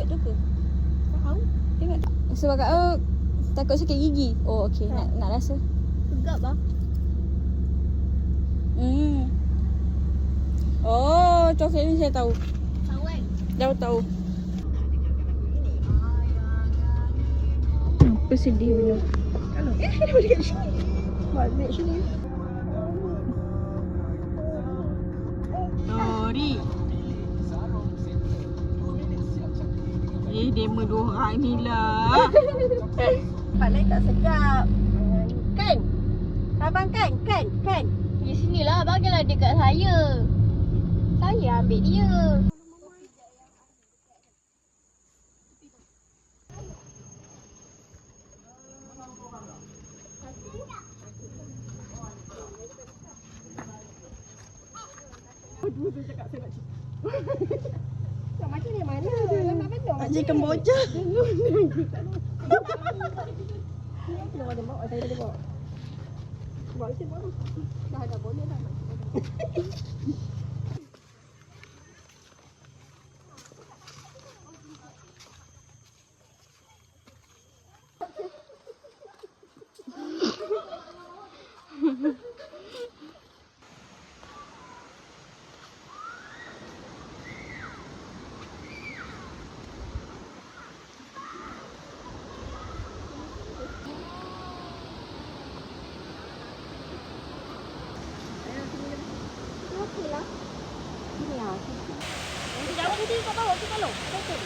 tu ke? Tahu. Tengok tak? Sebab kat takut sakit gigi. Oh okey, nak rasa. Tegap bah. Oh, coklat ni saya tahu. Tahu kan? Tahu. Apa sedih benda? Kalau kenapa dekat sini? Balik sini. Sorry. Demo 2 orang ni lah. Pandai tak sedap. Kan? Abang kan? Di sinilah bagilah dekat saya. Saya ambil dia. Aduh, saya cakap saya nak cik. Tak macam ni mana? Lambat benar. Pakcik Kemboja. Bawa saya ada bawa. Bawa saya baru. Dah ada boleh dah.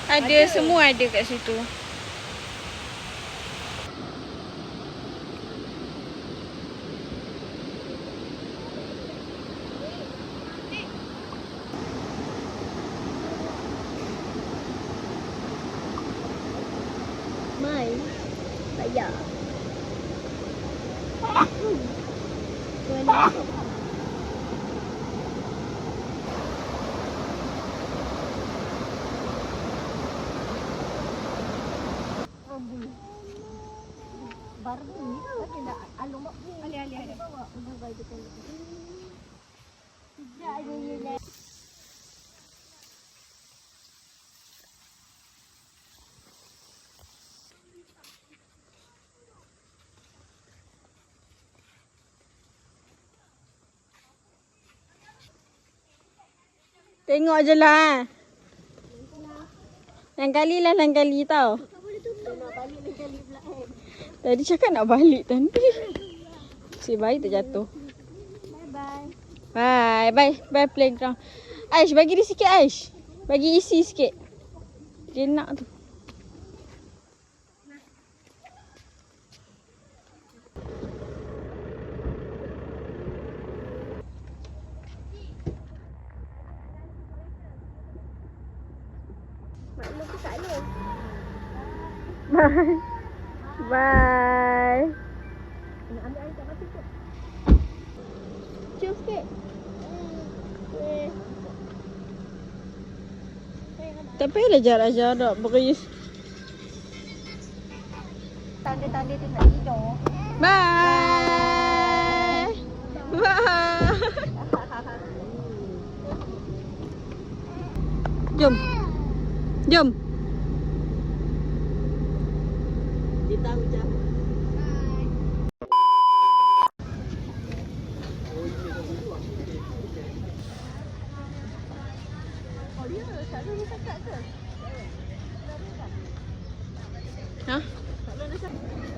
Ada semua ada kat situ. Mai. Saya. Baru ni lagi nak alung mak ni. Ali. Bawa bubai betul. Tidak ada ni. Tengok je lah. Lain kali tau. Nak balik lain kali pula kan. Tadi cakap nak balik tadi. Si bayi terjatuh. Bye. Bye playground. Aish, bagi dia sikit Aish. Bagi isi sikit. Dia nak tu. Maklum tu kat ni. Bye. Nak ambil air kat mati tu. Cium sikit. Tak payahlah jarak-jarak. Pokoknya. Tanda-tanda tu nak tidur. Bye. Bye. Jom. Kita hujan. Oh dia tak ada cakap ke? Hah? Tak ada cakap.